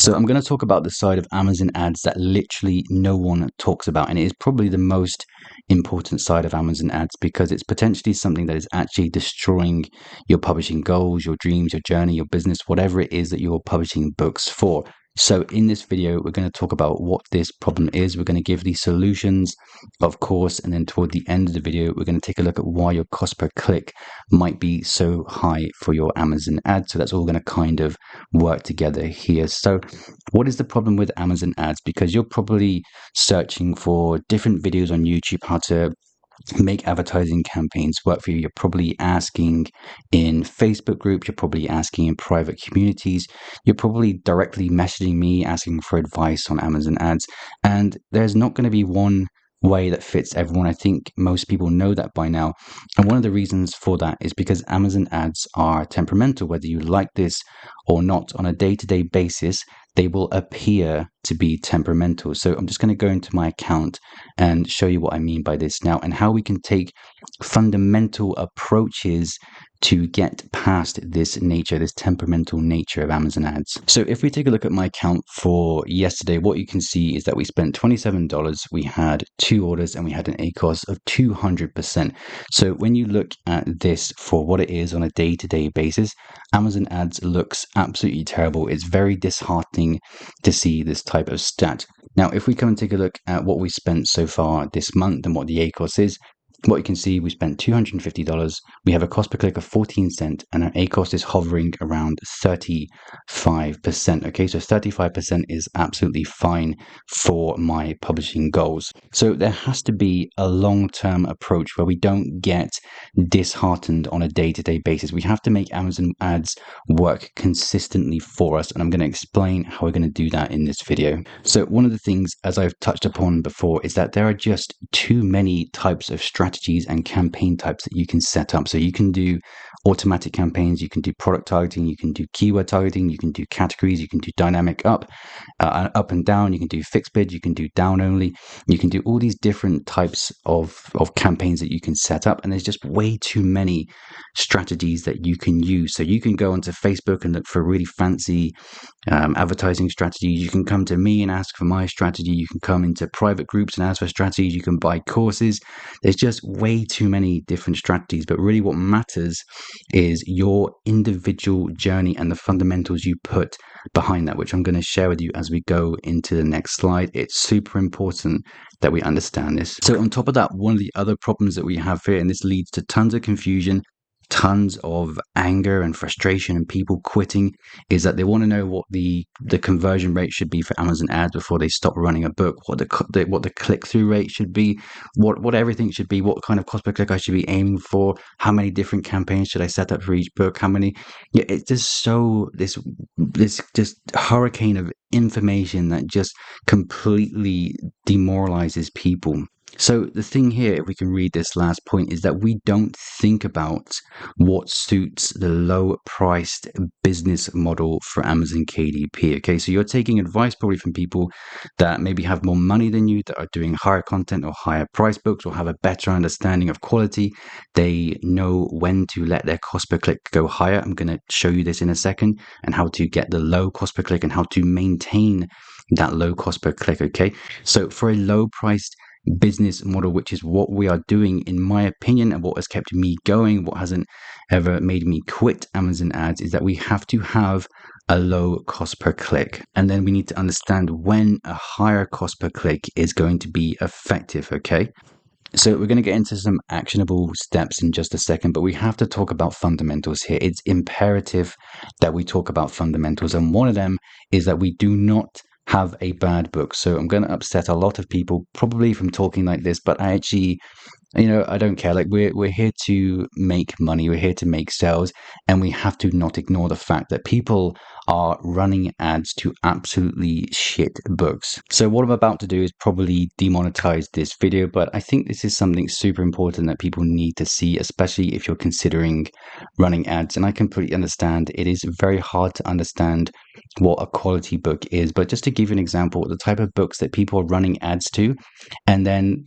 So I'm going to talk about the side of Amazon ads that literally no one talks about. And it is probably the most important side of Amazon ads because it's potentially something that is actually destroying your publishing goals, your dreams, your journey, your business, whatever it is that you're publishing books for. So in this video, we're going to talk about what this problem is. We're going to give these solutions, of course, and then toward the end of the video, we're going to take a look at why your cost per click might be so high for your Amazon ads. So that's all going to kind of work together here. So what is the problem with Amazon ads? Because you're probably searching for different videos on YouTube, how to make advertising campaigns work for you. You're probably asking in Facebook groups, you're probably asking in private communities, you're probably directly messaging me asking for advice on Amazon ads. And there's not going to be one way that fits everyone. I think most people know that by now. And one of the reasons for that is because Amazon ads are temperamental. Whether you like this or not, on a day-to-day basis, they will appear to be temperamental. So I'm just going to go into my account and show you what I mean by this now and how we can take fundamental approaches to get past this nature, this temperamental nature of Amazon ads. So if we take a look at my account for yesterday, what you can see is that we spent $27, we had 2 orders, and we had an ACoS of 200%. So when you look at this for what it is on a day-to-day basis, Amazon ads looks absolutely terrible. It's very disheartening to see this type of stat. Now, if we come and take a look at what we spent so far this month and what the ACoS is, what you can see, we spent $250. We have a cost per click of 14 cents, and our ACoS is hovering around 35%. Okay, so 35% is absolutely fine for my publishing goals. So there has to be a long-term approach where we don't get disheartened on a day-to-day basis. We have to make Amazon ads work consistently for us, and I'm going to explain how we're going to do that in this video. So one of the things, as I've touched upon before, is that there are just too many types of strategies and campaign types that you can set up. So you can do automatic campaigns, you can do product targeting, you can do keyword targeting, you can do categories, you can do dynamic up and down, you can do fixed bid, you can do down only, you can do all these different types of campaigns that you can set up, and there's just way too many strategies that you can use. So you can go onto Facebook and look for really fancy advertising strategies. You can come to me and ask for my strategy. You can come into private groups and ask for strategies. You can buy courses. There's just way too many different strategies, but really what matters is your individual journey and the fundamentals you put behind that, which I'm going to share with you as we go into the next slide. It's super important that we understand this. So on top of that, one of the other problems that we have here, and this leads to tons of confusion, tons of anger and frustration and people quitting, is that they want to know what the conversion rate should be for Amazon ads before they stop running a book, what the click-through rate should be, what everything should be, what kind of cost per click I should be aiming for, how many different campaigns should I set up for each book, how many. Yeah, it's just so this just hurricane of information that just completely demoralizes people. So the thing here, if we can read this last point, is that we don't think about what suits the low-priced business model for Amazon KDP. Okay, so you're taking advice probably from people that maybe have more money than you, that are doing higher content or higher price books, or have a better understanding of quality. They know when to let their cost per click go higher. I'm going to show you this in a second, and how to get the low cost per click and how to maintain that low cost per click. Okay, so for a low-priced business model, which is what we are doing, in my opinion, and what has kept me going, what hasn't ever made me quit Amazon ads, is that we have to have a low cost per click, and then we need to understand when a higher cost per click is going to be effective. Okay, so we're going to get into some actionable steps in just a second, but we have to talk about fundamentals here. It's imperative that we talk about fundamentals, and one of them is that we do not have a bad book. So I'm going to upset a lot of people probably from talking like this, but I actually, I don't care. Like we're here to make money, we're here to make sales, and we have to not ignore the fact that people are running ads to absolutely shit books. So what I'm about to do is probably demonetize this video, but I think this is something super important that people need to see, especially if you're considering running ads. And I completely understand it is very hard to understand what a quality book is, but just to give you an example, the type of books that people are running ads to, and then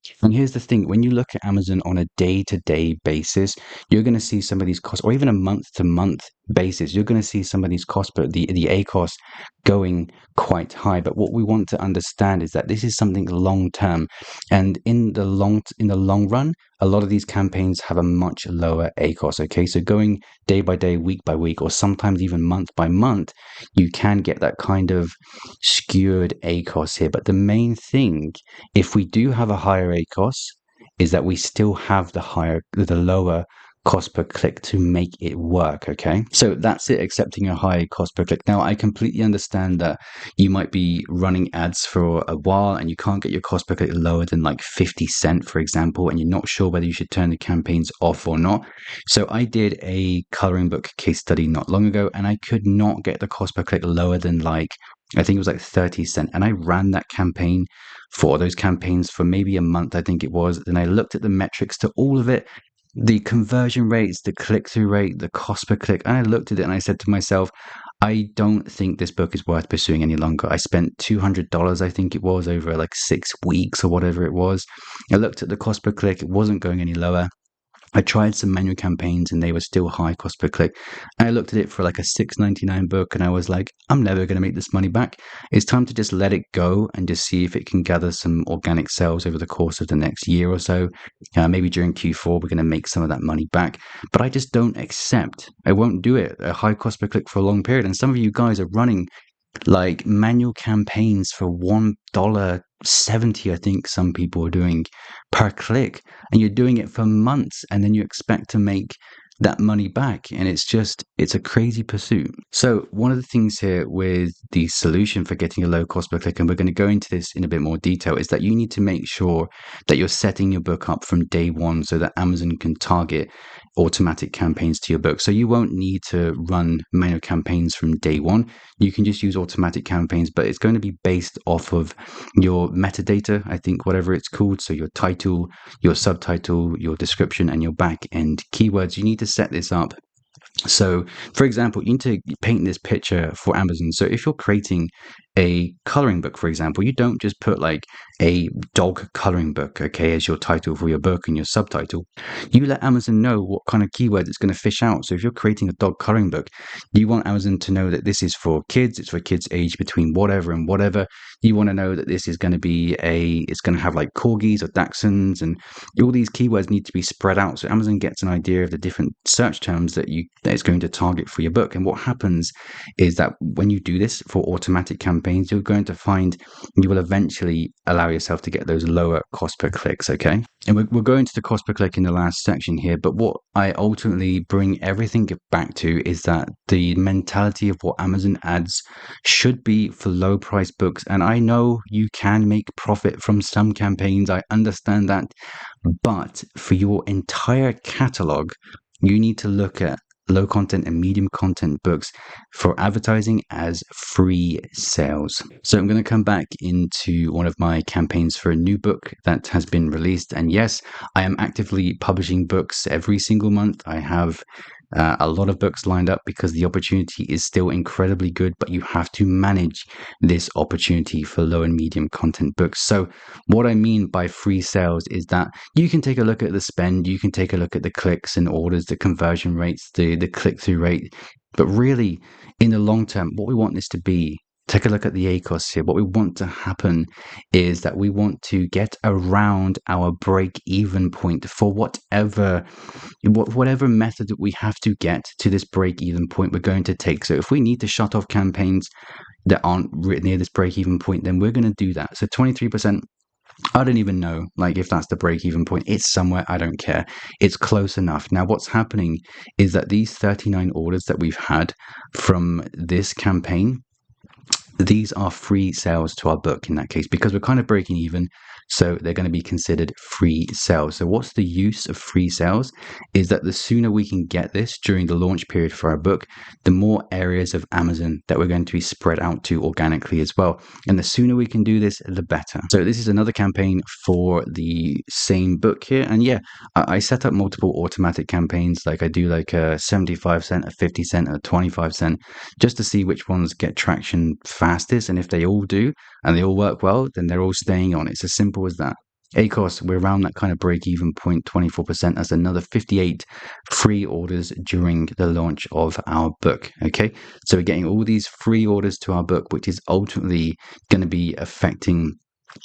And here's the thing, when you look at Amazon on a day-to-day basis, you're going to see some of these costs, or even a month-to-month basis, you're going to see some of these costs, but the ACOS going quite high. But what we want to understand is that this is something long-term, and in the long run, a lot of these campaigns have a much lower ACOS. Okay, so going day by day, week by week, or sometimes even month by month, you can get that kind of skewed ACOS here. But the main thing, if we do have a higher ACOS, is that we still have the lower cost per click to make it work. Okay, so that's it, accepting a high cost per click. Now, I completely understand that you might be running ads for a while and you can't get your cost per click lower than like 50 cents, for example, and you're not sure whether you should turn the campaigns off or not. So I did a coloring book case study not long ago, and I could not get the cost per click lower than like, I think it was like 30 cents. And I ran that campaign for those campaigns for maybe a month, I think it was. Then I looked at the metrics to all of it, the conversion rates, the click through rate, the cost per click. And I looked at it and I said to myself, I don't think this book is worth pursuing any longer. I spent $200, I think it was, over like 6 weeks or whatever it was. I looked at the cost per click, it wasn't going any lower. I tried some manual campaigns and they were still high cost per click. And I looked at it for like a $6.99 book and I was like, I'm never going to make this money back. It's time to just let it go and just see if it can gather some organic sales over the course of the next year or so. Maybe during Q4, we're going to make some of that money back. But I just don't accept, I won't do it, a high cost per click for a long period. And some of you guys are running like manual campaigns for $1.70, I think some people are doing per click, and you're doing it for months and then you expect to make that money back, and it's a crazy pursuit. So one of the things here with the solution for getting a low cost per click, and we're going to go into this in a bit more detail, is that you need to make sure that you're setting your book up from day one so that Amazon can target automatic campaigns to your book. So you won't need to run manual campaigns from day one. You can just use automatic campaigns, but it's going to be based off of your metadata, I think, whatever it's called. So your title, your subtitle, your description, and your back end keywords. You need to set this up. So, for example, you need to paint this picture for Amazon. So if you're creating a coloring book, for example, you don't just put like a dog coloring book, okay, as your title for your book and your subtitle. You let Amazon know what kind of keywords it's going to fish out. So if you're creating a dog coloring book, you want Amazon to know that this is for kids. It's for kids aged between whatever and whatever. You want to know that this is going to be it's going to have like corgis or dachshunds, and all these keywords need to be spread out so Amazon gets an idea of the different search terms that it's going to target for your book. And what happens is that when you do this for automatic campaigns, you're going to find you will eventually allow yourself to get those lower cost per clicks, okay? And we'll go into the cost per click in the last section here, but what I ultimately bring everything back to is that the mentality of what Amazon ads should be for low price books. And I know you can make profit from some campaigns, I understand that, but for your entire catalog, you need to look at low content and medium content books for advertising as free sales. So I'm going to come back into one of my campaigns for a new book that has been released. And yes, I am actively publishing books every single month. I have a lot of books lined up because the opportunity is still incredibly good, but you have to manage this opportunity for low and medium content books. So what I mean by free sales is that you can take a look at the spend, you can take a look at the clicks and orders, the conversion rates, the click-through rate, but really in the long term, what we want this to be, take a look at the ACOS here. What we want to happen is that we want to get around our break-even point for whatever method that we have to get to this break-even point we're going to take. So if we need to shut off campaigns that aren't near this break-even point, then we're going to do that. So 23%, I don't even know like if that's the break-even point. It's somewhere, I don't care. It's close enough. Now what's happening is that these 39 orders that we've had from this campaign, these are free sales to our book in that case, because we're kind of breaking even. So they're going to be considered free sales. So what's the use of free sales is that the sooner we can get this during the launch period for our book, the more areas of Amazon that we're going to be spread out to organically as well. And the sooner we can do this, the better. So this is another campaign for the same book here. And yeah, I set up multiple automatic campaigns. Like I do like a 75 cents, a 50 cents, a 25 cents, just to see which ones get traction fastest. And if they all do and they all work well, then they're all staying on. It's as simple as that. ACOS, we're around that kind of break even point, 24%. That's another 58 free orders during the launch of our book. Okay. So we're getting all these free orders to our book, which is ultimately going to be affecting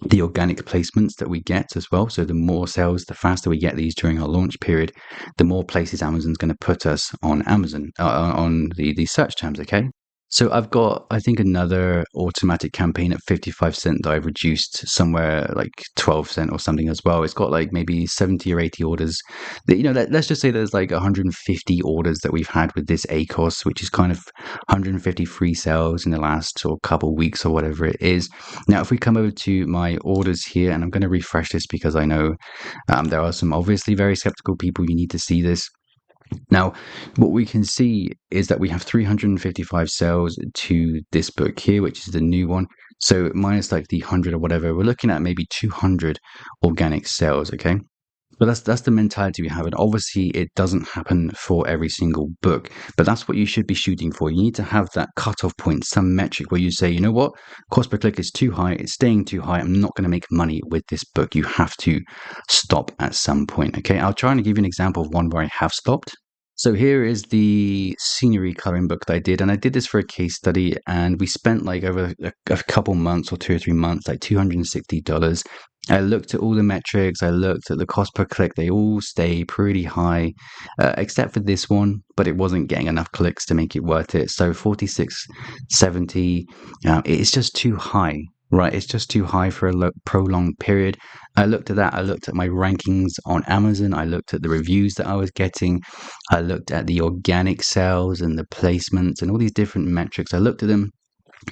the organic placements that we get as well. So the more sales, the faster we get these during our launch period, the more places Amazon's going to put us on Amazon, on the search terms. Okay. So I've got, I think, another automatic campaign at 55 cent that I've reduced somewhere like 12 cent or something as well. It's got like maybe 70 or 80 orders. Let's just say there's like 150 orders that we've had with this ACOS, which is kind of 150 free sales in the last sort of couple weeks or whatever it is. Now, if we come over to my orders here, and I'm going to refresh this because I know there are some obviously very skeptical people. You need to see this. Now, what we can see is that we have 355 sales to this book here, which is the new one. So minus like the 100 or whatever, we're looking at maybe 200 organic sales, okay? But that's the mentality we have. And obviously, it doesn't happen for every single book, but that's what you should be shooting for. You need to have that cutoff point, some metric where you say, you know what, cost per click is too high, it's staying too high, I'm not going to make money with this book. You have to stop at some point, okay? I'll try and give you an example of one where I have stopped. So here is the scenery coloring book that I did, and I did this for a case study, and we spent like over a couple months or 2 or 3 months, like $260. I looked at all the metrics, I looked at the cost per click, they all stay pretty high, except for this one, but it wasn't getting enough clicks to make it worth it. So 46.70, it's just too high. Right, it's just too high for a prolonged period. I looked at that. I looked at my rankings on Amazon. I looked at the reviews that I was getting. I looked at the organic sales and the placements and all these different metrics. I looked at them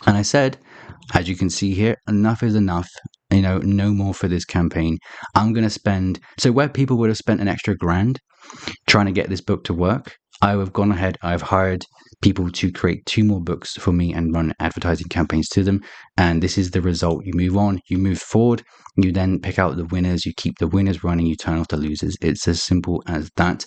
and I said, as you can see here, enough is enough. No more for this campaign. I'm going to spend. So where people would have spent an extra grand trying to get this book to work, I have gone ahead, I've hired people to create 2 more books for me and run advertising campaigns to them. And this is the result. You move on, you move forward, you then pick out the winners, you keep the winners running, you turn off the losers. It's as simple as that.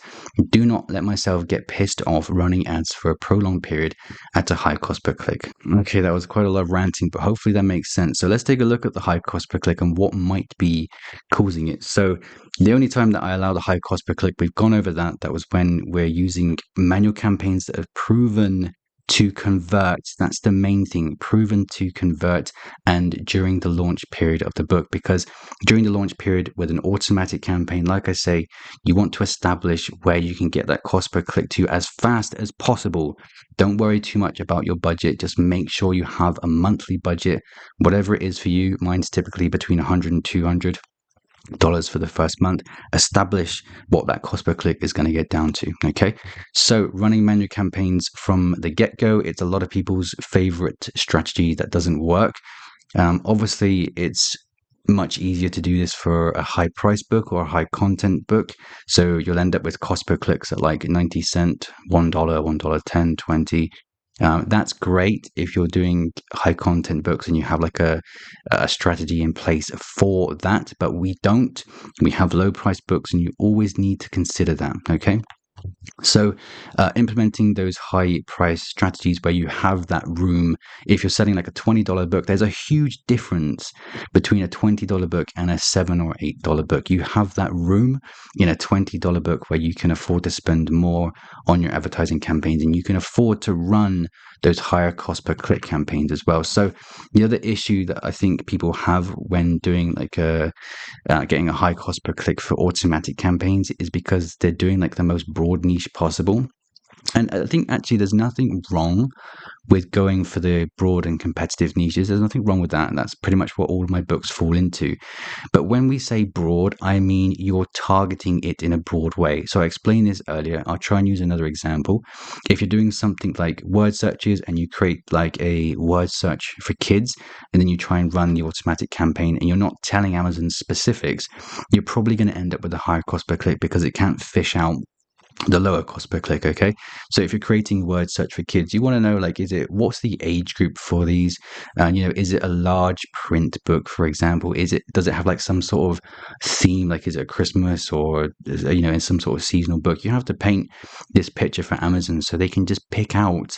Do not let myself get pissed off running ads for a prolonged period at a high cost per click. Okay, that was quite a lot of ranting, but hopefully that makes sense. So let's take a look at the high cost per click and what might be causing it. So the only time that I allow the high cost per click, we've gone over that. That was when we're using manual campaigns that have proven to convert. That's the main thing, proven to convert, and during the launch period of the book. Because during the launch period with an automatic campaign, like I say, you want to establish where you can get that cost per click to as fast as possible. Don't worry too much about your budget. Just make sure you have a monthly budget, whatever it is for you. Mine's typically between 100 and 200 dollars for the first month. Establish what that cost per click is going to get down to. Okay, so running manual campaigns from the get-go, it's a lot of people's favorite strategy that doesn't work. Obviously, it's much easier to do this for a high price book or a high content book. So you'll end up with cost per clicks at like 90 cent, $1, $1.10, 20. That's great if you're doing high content books and you have like a strategy in place for that, but we don't. We have low price books and you always need to consider that, okay? So implementing those high price strategies where you have that room, if you're selling like a $20 book, there's a huge difference between a $20 book and a $7 or $8 book. You have that room in a $20 book where you can afford to spend more on your advertising campaigns and you can afford to run those higher cost per click campaigns as well. So the other issue that I think people have when doing like getting a high cost per click for automatic campaigns is because they're doing like the most broad niche possible. And I think actually there's nothing wrong with going for the broad and competitive niches. There's nothing wrong with that. And that's pretty much what all of my books fall into. But when we say broad, I mean you're targeting it in a broad way. So I explained this earlier. I'll try and use another example. If you're doing something like word searches and you create like a word search for kids, and then you try and run the automatic campaign and you're not telling Amazon specifics, you're probably going to end up with a higher cost per click because it can't fish out the lower cost per click. Okay, so if you're creating word search for kids, you want to know, like, what's the age group for these, and is it a large print book, for example? Does it have like some sort of theme, like is it Christmas, or in some sort of seasonal book? You have to paint this picture for Amazon so they can just pick out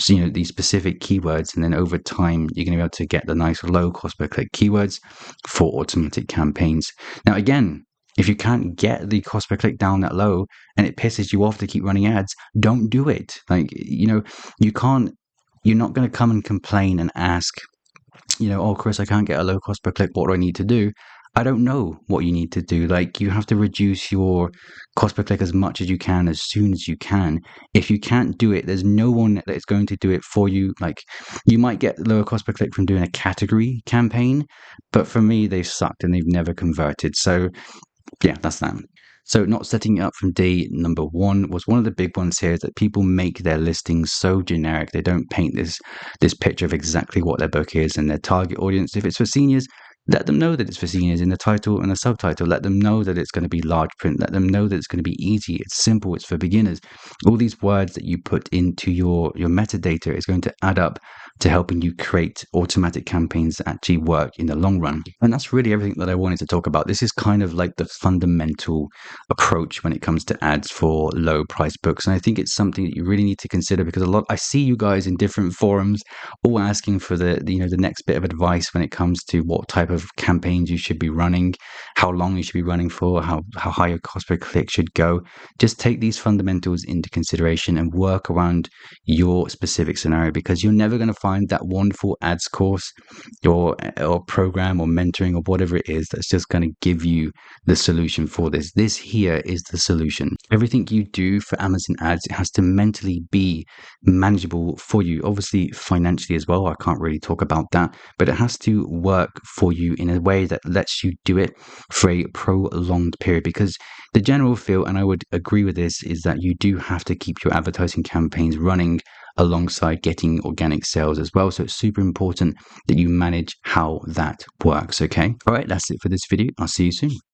these specific keywords, and then over time you're going to be able to get the nice low cost per click keywords for automatic campaigns. Now again, if you can't get the cost per click down that low and it pisses you off to keep running ads, don't do it. Like, you can't, you're not going to come and complain and ask, oh, Chris, I can't get a low cost per click. What do I need to do? I don't know what you need to do. Like, you have to reduce your cost per click as much as you can, as soon as you can. If you can't do it, there's no one that is going to do it for you. Like, you might get lower cost per click from doing a category campaign, but for me, they've sucked and they've never converted. So yeah, that's that. So not setting it up from day number one was one of the big ones here, is that people make their listings so generic. They don't paint this picture of exactly what their book is and their target audience. If it's for seniors, let them know that it's for seniors in the title and the subtitle. Let them know that it's going to be large print. Let them know that it's going to be easy. It's simple. It's for beginners. All these words that you put into your metadata is going to add up to helping you create automatic campaigns that actually work in the long run. And that's really everything that I wanted to talk about. This is kind of like the fundamental approach when it comes to ads for low price books. And I think it's something that you really need to consider, because I see you guys in different forums all asking for the next bit of advice when it comes to what type of campaigns you should be running, how long you should be running for, how high your cost per click should go. Just take these fundamentals into consideration and work around your specific scenario, because you're never going to find that wonderful ads course or program or mentoring or whatever it is that's just going to give you the solution for this. This here is the solution. Everything you do for Amazon ads, it has to mentally be manageable for you. Obviously financially as well, I can't really talk about that, but it has to work for you in a way that lets you do it for a prolonged period. Because the general feel, and I would agree with this, is that you do have to keep your advertising campaigns running alongside getting organic sales as well. So it's super important that you manage how that works. Okay. All right. That's it for this video. I'll see you soon.